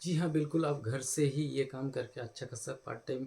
जी हाँ, बिल्कुल आप घर से ही ये काम करके अच्छा खासा पार्ट टाइम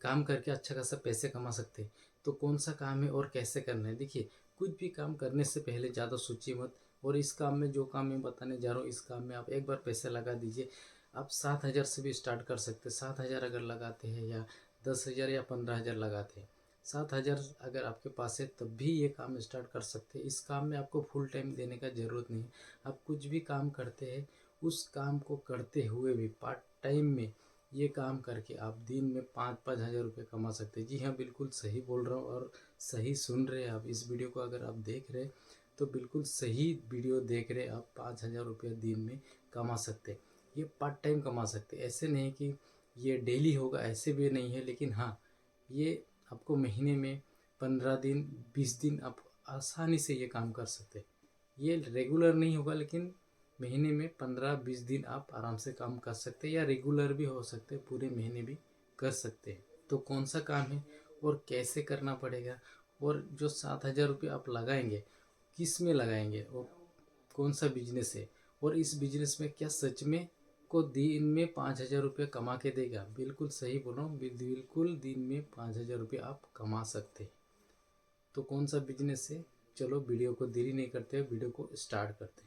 काम करके अच्छा खासा पैसे कमा सकते हैं। तो कौन-सा काम है और कैसे करना है? देखिए, कुछ भी काम करने से पहले ज़्यादा सोचिए मत और इस काम में जो काम मैं बताने जा रहा हूँ, इस काम में आप एक बार पैसे लगा दीजिए। आप 7,000 से भी स्टार्ट कर सकते हैं। 7,000 अगर लगाते हैं या 10,000 या 15,000 लगाते हैं। 7,000 अगर आपके पास है तब भी ये काम स्टार्ट कर सकते हैं। इस काम में आपको फुल टाइम देने का ज़रूरत नहीं है। आप कुछ भी काम करते हैं उस काम को करते हुए भी पार्ट टाइम में ये काम करके आप दिन में 5-5 हज़ार रुपये कमा सकते हैं। जी हाँ, बिल्कुल सही बोल रहा हूँ और सही सुन रहे हैं आप। इस वीडियो को अगर आप देख रहे हैं तो बिल्कुल सही वीडियो देख रहे हैं आप। 5,000 रुपये दिन में कमा सकते हैं। ये पार्ट टाइम कमा सकते हैं। ऐसे नहीं कि ये डेली होगा, ऐसे भी नहीं है, लेकिन हाँ, ये आपको महीने में 15 दिन 20 दिन आप आसानी से ये काम कर सकते हैं। ये रेगुलर नहीं होगा, लेकिन महीने में 15-20 दिन आप आराम से काम कर सकते हैं या रेगुलर भी हो सकते हैं, पूरे महीने भी कर सकते हैं। तो कौन सा काम है और कैसे करना पड़ेगा और जो 7,000 रुपये आप लगाएंगे किस में लगाएंगे और कौन सा बिजनेस है और इस बिजनेस में क्या सच में को दिन में 5,000 रुपये कमा के देगा? बिल्कुल सही बोल रहा हूँ, बिल्कुल दिन में 5,000 रुपये आप कमा सकते हैं। तो कौन सा बिजनेस है? चलो वीडियो को देरी नहीं करते, वीडियो को स्टार्ट करते हैं।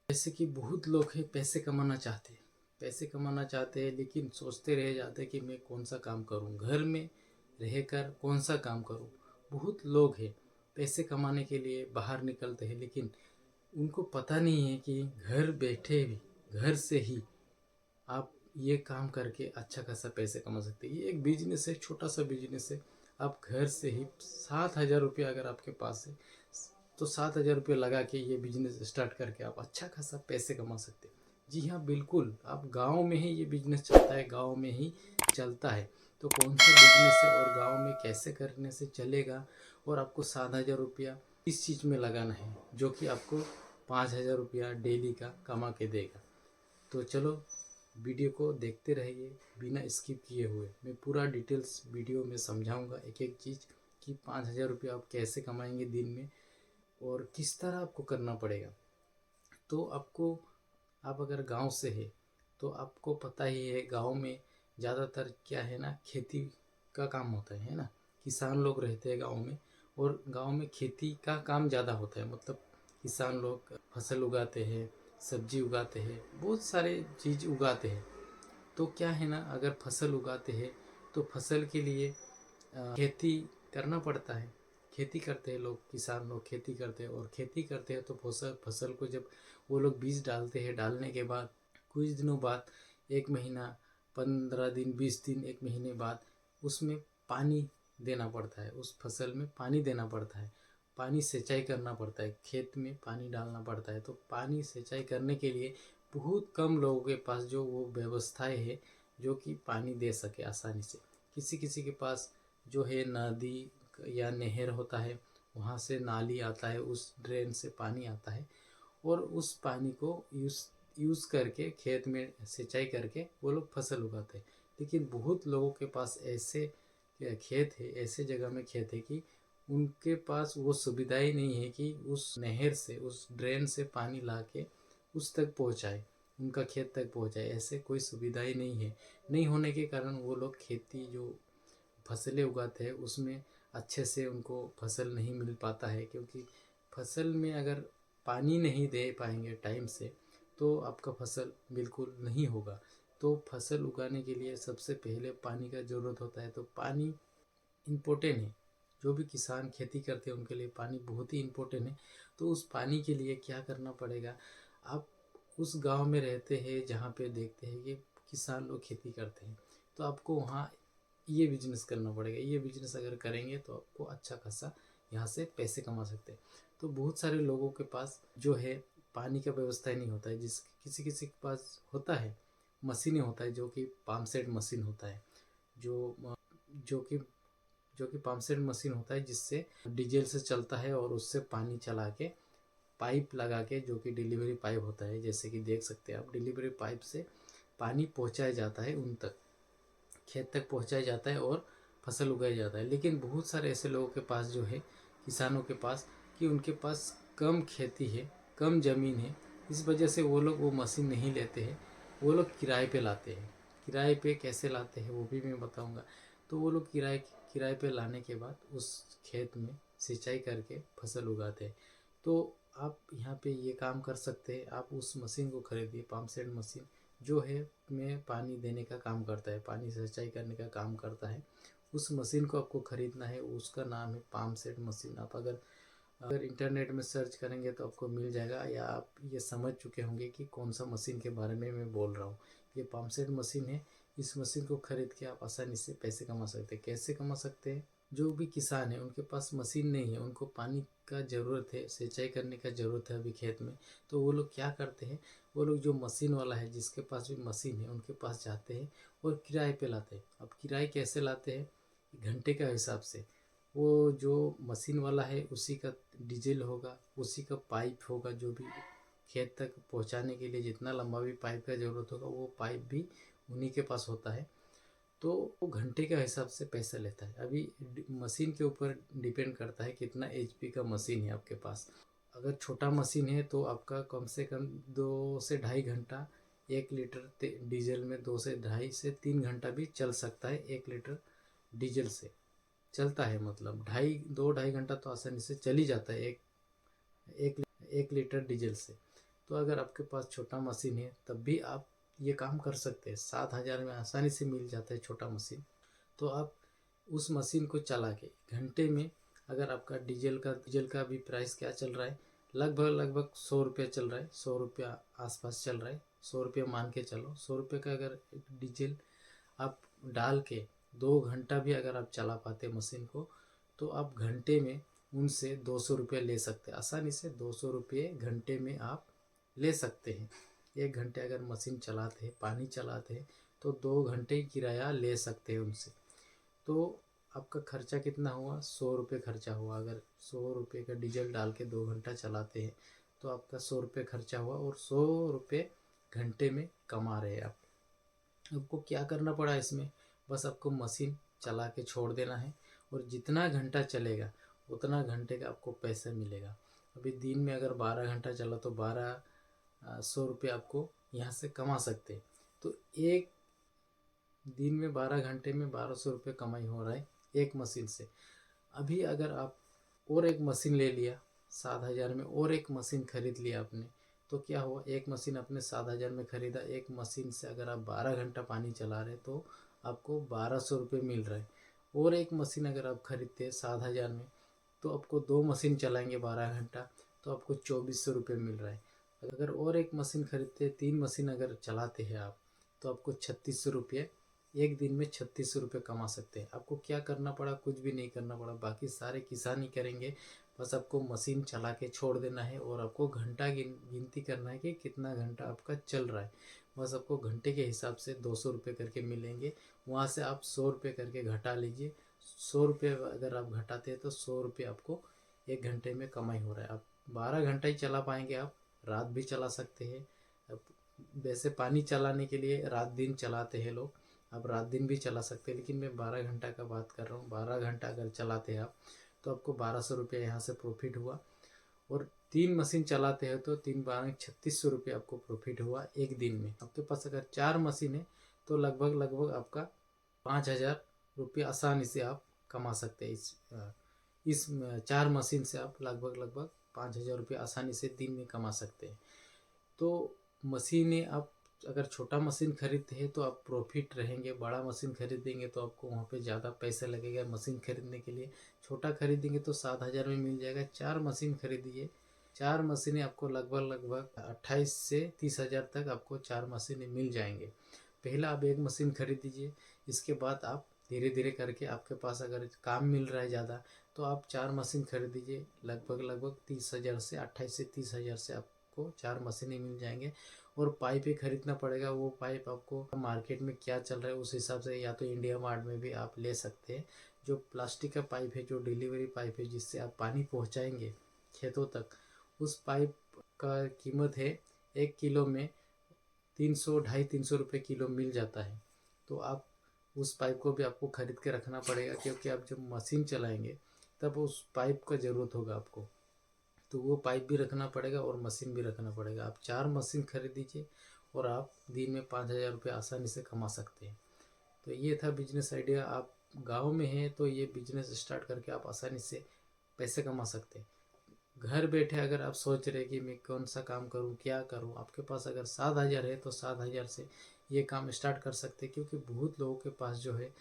जैसे कि बहुत लोग हैं पैसे कमाना चाहते हैं, पैसे कमाना चाहते हैं, लेकिन सोचते रह जाते हैं कि मैं कौन सा काम करूं, घर में रहकर कौन सा काम करूं। बहुत लोग हैं पैसे कमाने के लिए बाहर निकलते हैं, लेकिन उनको पता नहीं है कि घर बैठे भी, घर से ही आप ये काम करके अच्छा खासा पैसे कमा सकते हैं। ये एक बिजनेस है, छोटा सा बिजनेस है। आप घर से ही 7,000 रुपये अगर आपके पास है तो 7,000 रुपये लगा के ये बिजनेस स्टार्ट करके आप अच्छा खासा पैसे कमा सकते हैं। जी हाँ, बिल्कुल आप गांव में ही ये बिजनेस चलता है, गांव में ही चलता है। तो कौन सा बिजनेस है और गांव में कैसे करने से चलेगा और आपको 7,000 रुपया किस चीज़ में लगाना है जो कि आपको 5,000 रुपया डेली का कमा के देगा। तो चलो वीडियो को देखते रहिए बिना स्किप किए हुए। मैं पूरा डिटेल्स वीडियो में समझाऊंगा एक एक चीज़ कि 5,000 रुपये आप कैसे कमाएंगे दिन में और किस तरह आपको करना पड़ेगा। तो आपको, आप अगर गांव से है तो आपको पता ही है गांव में ज़्यादातर क्या है ना, खेती का काम होता है ना। किसान लोग रहते हैं गांव में और गांव में खेती का काम ज़्यादा होता है। मतलब किसान लोग फसल उगाते हैं, सब्जी उगाते हैं, बहुत सारे चीज़ उगाते हैं। तो क्या है ना, अगर फसल उगाते हैं तो फसल के लिए खेती करना पड़ता है। खेती करते हैं लोग, किसान लोग खेती करते हैं और खेती करते हैं तो फसल फसल को जब वो लोग बीज डालते हैं, डालने के बाद कुछ दिनों बाद, 1 महीना, 15 दिन, 20 दिन, 1 महीने बाद उसमें पानी देना पड़ता है। उस फसल में पानी देना पड़ता है, पानी सिंचाई करना पड़ता है, खेत में पानी डालना पड़ता है। तो पानी सिंचाई करने के लिए बहुत कम लोगों के पास जो वो व्यवस्थाएं है जो कि पानी दे सके आसानी से। किसी किसी के पास जो है नदी या नहर होता है, वहाँ से नाली आता है, उस ड्रेन से पानी आता है और उस पानी को यूज़ करके खेत में सिंचाई करके वो लोग फसल उगाते हैं। लेकिन बहुत लोगों के पास ऐसे खेत है, ऐसे जगह में खेत है कि उनके पास वो सुविधा ही नहीं है कि उस नहर से, उस ड्रेन से पानी ला के उस तक पहुँचाए, उनका खेत तक पहुँचाए। ऐसे कोई सुविधा ही नहीं है। नहीं होने के कारण वो लोग खेती जो फसलें उगाते हैं उसमें अच्छे से उनको फसल नहीं मिल पाता है, क्योंकि फसल में अगर पानी नहीं दे पाएंगे टाइम से तो आपका फसल बिल्कुल नहीं होगा। तो फसल उगाने के लिए सबसे पहले पानी का ज़रूरत होता है। तो पानी इम्पोर्टेंट है। जो भी किसान खेती करते हैं उनके लिए पानी बहुत ही इम्पोर्टेंट है। तो उस पानी के लिए क्या करना पड़ेगा, आप उस गांव में रहते हैं जहाँ पे देखते हैं कि किसान लोग खेती करते हैं, तो आपको वहाँ ये बिजनेस करना पड़ेगा। ये बिजनेस अगर करेंगे तो आपको अच्छा खासा यहाँ से पैसे कमा सकते हैं। तो बहुत सारे लोगों के पास जो है पानी का व्यवस्था ही नहीं होता है। जिस किसी किसी के पास होता है, मशीनें होता है, जो कि पम्प सेट मशीन होता है, जो जो कि जो कि पम्प सेट मशीन होता है, जिससे डीजल से चलता है और उससे पानी चला के पाइप लगा के, जो कि डिलीवरी पाइप होता है, जैसे कि देख सकते हैं आप, डिलीवरी पाइप से पानी पहुंचाया जाता है, उन तक खेत तक पहुंचाया जाता है और फसल उगाया जाता है। लेकिन बहुत सारे ऐसे लोगों के पास जो है, किसानों के पास, कि उनके पास कम खेती है, कम ज़मीन है, इस वजह से वो लोग वो मशीन नहीं लेते हैं। वो लोग किराए पे लाते हैं। किराए पे कैसे लाते हैं वो भी मैं बताऊंगा। तो वो लोग किराए किराए पे लाने के बाद उस खेत में सिंचाई करके फसल उगाते हैं। तो आप यहाँ पे ये काम कर सकते हैं, आप उस मशीन को खरीदिए, पंप सेट मशीन जो है में पानी देने का काम करता है, पानी सिंचाई करने का काम करता है। उस मशीन को आपको खरीदना है, उसका नाम है पंप सेट मशीन। आप अगर अगर इंटरनेट में सर्च करेंगे तो आपको मिल जाएगा, या आप ये समझ चुके होंगे कि कौन सा मशीन के बारे में मैं बोल रहा हूँ। ये पंप सेट मशीन है। इस मशीन को खरीद के आप आसानी से पैसे कमा सकते हैं। कैसे कमा सकते हैं? जो भी किसान है उनके पास मशीन नहीं है, उनको पानी का ज़रूरत है, सिंचाई करने का ज़रूरत है अभी खेत में, तो वो लोग क्या करते हैं, वो लोग जो मशीन वाला है जिसके पास भी मशीन है उनके पास जाते हैं और किराए पे लाते हैं। अब किराए कैसे लाते हैं? घंटे का हिसाब से। वो जो मशीन वाला है उसी का डीजल होगा, उसी का पाइप होगा, जो भी खेत तक पहुंचाने के लिए जितना लंबा भी पाइप का ज़रूरत होगा वो पाइप भी उन्हीं के पास होता है। तो वो घंटे के हिसाब से पैसा लेता है। अभी मशीन के ऊपर डिपेंड करता है कितना एचपी का मशीन है आपके पास। अगर छोटा मशीन है तो आपका कम से कम 2 से ढाई घंटा 1 लीटर डीजल में 2 से ढाई से 3 घंटा भी चल सकता है। 1 लीटर डीजल से चलता है, मतलब 2 ढाई घंटा तो आसानी से चल ही जाता है एक 1 लीटर डीजल से। तो अगर आपके पास छोटा मशीन है तब भी आप ये काम कर सकते हैं। 7,000 में आसानी से मिल जाता है छोटा मशीन। तो आप उस मशीन को चला के घंटे में, अगर आपका डीजल का भी प्राइस क्या चल रहा है, लगभग 100 रुपया चल रहा है, 100 रुपया आसपास चल रहा है। 100 रुपया मान के चलो। 100 रुपये का अगर डीजल आप डाल के 2 घंटा भी अगर आप चला पाते मशीन को, तो आप घंटे में उनसे 200 रुपये ले सकते हैं। आसानी से 200 रुपये घंटे में आप ले सकते हैं। 1 घंटे अगर मशीन चलाते हैं, पानी चलाते हैं, तो 2 घंटे किराया ले सकते हैं उनसे। तो आपका खर्चा कितना हुआ? 100 रुपये खर्चा हुआ। अगर 100 रुपये का डीजल डाल के 2 घंटा चलाते हैं तो आपका 100 रुपये खर्चा हुआ और 100 रुपये घंटे में कमा रहे हैं आप। आपको क्या करना पड़ा इसमें? बस आपको मशीन चला के छोड़ देना है और जितना घंटा चलेगा उतना घंटे का आपको पैसा मिलेगा। अभी दिन में अगर 12 घंटा चला तो 1,200 रुपये आपको यहाँ से कमा सकते हैं। तो एक दिन में 12 घंटे में 1,200 रुपये कमाई हो रहा है एक मशीन से। अभी अगर आप और एक मशीन ले लिया 7,000 में, और एक मशीन खरीद लिया आपने, तो क्या हुआ? एक मशीन आपने 7,000 में खरीदा, एक मशीन से अगर आप 12 घंटा पानी चला रहे तो आपको 1,200 रुपये मिल रहा है। और एक मशीन अगर आप खरीदते हैं 7,000 में, तो आपको 2 मशीन चलाएंगे 12 घंटा, तो आपको 2,400 रुपये मिल रहा है। अगर और एक मशीन खरीदते, 3 मशीन अगर चलाते हैं आप, तो आपको 3,600 रुपये, एक दिन में 3,600 रुपये कमा सकते हैं। आपको क्या करना पड़ा? कुछ भी नहीं करना पड़ा, बाकी सारे किसान ही करेंगे। बस आपको मशीन चला के छोड़ देना है और आपको घंटा गिनती करना है कि कितना घंटा आपका चल रहा है। बस आपको घंटे के हिसाब से 200 रुपये करके मिलेंगे। वहाँ से आप 100 रुपये करके घटा लीजिए। 100 रुपये अगर आप घटाते हैं तो 100 रुपये आपको 1 घंटे में कमाई हो रहा है। आप 12 घंटा ही चला पाएंगे, आप रात भी चला सकते हैं। अब वैसे पानी चलाने के लिए रात दिन चलाते हैं लोग, आप रात दिन भी चला सकते हैं, लेकिन मैं 12 घंटा का बात कर रहा हूँ। 12 घंटा अगर चलाते हैं आप तो आपको 1,200 रुपये यहाँ से प्रॉफिट हुआ। और 3 मशीन चलाते हैं तो 3 12 3600 रुपये आपको प्रॉफिट हुआ एक दिन में। आपके पास अगर 4 मशीन है तो लगभग आपका 5,000 रुपये आसानी से आप कमा सकते हैं। इस 4 मशीन से आप लगभग 5,000 रुपये आसानी से दिन में कमा सकते हैं। तो मशीनें आप अगर छोटा मशीन खरीदते हैं तो आप प्रॉफिट रहेंगे, बड़ा मशीन खरीदेंगे तो आपको वहाँ पे ज़्यादा पैसा लगेगा मशीन खरीदने के लिए। छोटा खरीदेंगे तो 7,000 में मिल जाएगा। 4 मशीन खरीदिए, 4 मशीनें आपको लगभग 28 से 30 हज़ार तक आपको 4 मशीनें मिल जाएंगे। पहला आप एक मशीन खरीद दीजिए, इसके बाद आप धीरे धीरे करके, आपके पास अगर काम मिल रहा है ज़्यादा तो आप 4 मशीन खरीद दीजिए। लगभग 30 हज़ार से 28 से 30 हज़ार से आपको 4 मशीनें मिल जाएंगे। और पाइप ही खरीदना पड़ेगा। वो पाइप आपको मार्केट में क्या चल रहा है उस हिसाब से, या तो इंडिया मार्ट में भी आप ले सकते हैं। जो प्लास्टिक का पाइप है, जो डिलीवरी पाइप है जिससे आप पानी पहुंचाएंगे खेतों तक, उस पाइप का कीमत है 1 किलो में 300 250 300 रुपये किलो मिल जाता है। तो आप उस पाइप को भी आपको खरीद के रखना पड़ेगा, क्योंकि आप जब मशीन चलाएंगे तब उस पाइप का ज़रूरत होगा आपको। तो वो पाइप भी रखना पड़ेगा और मशीन भी रखना पड़ेगा। आप 4 मशीन खरीद दीजिए और आप दिन में 5,000 रुपये आसानी से कमा सकते हैं। तो ये था बिजनेस आइडिया। आप गांव में हैं तो ये बिजनेस स्टार्ट करके आप आसानी से पैसे कमा सकते हैं। घर बैठे अगर आप सोच रहे कि मैं कौन सा काम करूं, क्या करूं, आपके पास अगर 7,000 है तो 7,000 से ये काम स्टार्ट कर सकते हैं। क्योंकि बहुत लोगों के पास जो है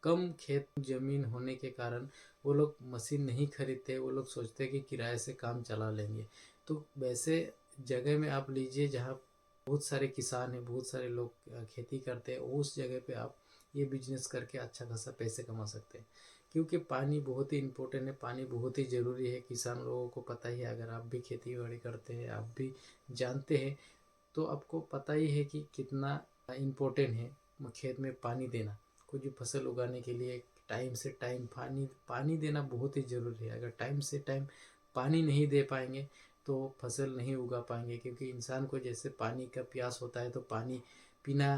कम खेत ज़मीन होने के कारण वो लोग मशीन नहीं खरीदते। वो लोग सोचते हैं कि किराए से काम चला लेंगे। तो वैसे जगह में आप लीजिए जहाँ बहुत सारे किसान हैं, बहुत सारे लोग खेती करते हैं, उस जगह पे आप ये बिजनेस करके अच्छा खासा पैसे कमा सकते हैं। क्योंकि पानी बहुत ही इम्पोर्टेंट है, पानी बहुत ही ज़रूरी है। किसान लोगों को पता ही है, अगर आप भी खेती बाड़ी करते हैं, आप भी जानते हैं, तो आपको पता ही है कि कितना इम्पोर्टेंट है खेत में पानी देना। कोई भी फसल उगाने के लिए टाइम से टाइम पानी पानी देना बहुत ही ज़रूरी है। अगर टाइम से टाइम पानी नहीं दे पाएंगे तो फसल नहीं उगा पाएंगे। क्योंकि इंसान को जैसे पानी का प्यास होता है तो पानी पीना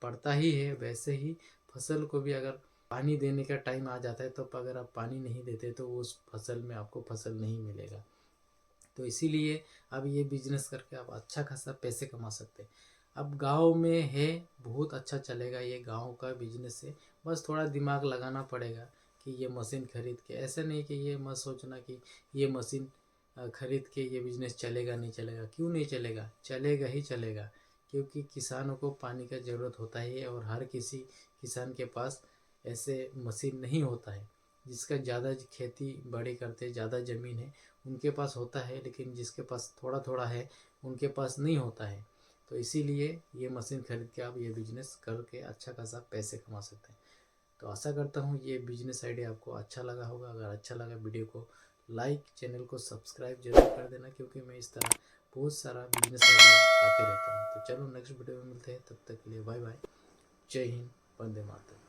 पड़ता ही है, वैसे ही फसल को भी अगर पानी देने का टाइम आ जाता है तो अगर आप पानी नहीं देते तो उस फसल में आपको फसल नहीं मिलेगा। तो इसीलिए अब ये बिजनेस करके आप अच्छा खासा पैसे कमा सकते हैं। अब गांव में है, बहुत अच्छा चलेगा, ये गांव का बिजनेस है। बस थोड़ा दिमाग लगाना पड़ेगा कि ये मशीन खरीद के, ऐसा नहीं कि ये मत सोचना कि ये मशीन खरीद के ये बिजनेस चलेगा नहीं चलेगा। क्यों नहीं चलेगा? चलेगा ही चलेगा। क्योंकि किसानों को पानी का ज़रूरत होता ही है और हर किसी किसान के पास ऐसे मशीन नहीं होता है। जिसका ज़्यादा खेती बड़ी करते, ज़्यादा ज़मीन है, उनके पास होता है। लेकिन जिसके पास थोड़ा थोड़ा है उनके पास नहीं होता है। तो इसीलिए ये मशीन खरीद के आप ये बिजनेस करके अच्छा खासा पैसे कमा सकते हैं। तो आशा करता हूँ ये बिजनेस आइडिया आपको अच्छा लगा होगा। अगर अच्छा लगा वीडियो को लाइक, चैनल को सब्सक्राइब जरूर कर देना। क्योंकि मैं इस तरह बहुत सारा बिजनेस आइडिया आते रहता हूँ। तो चलो नेक्स्ट वीडियो में मिलते हैं, तब तक के लिए बाय बाय। जय हिंद, वंदे मातरम।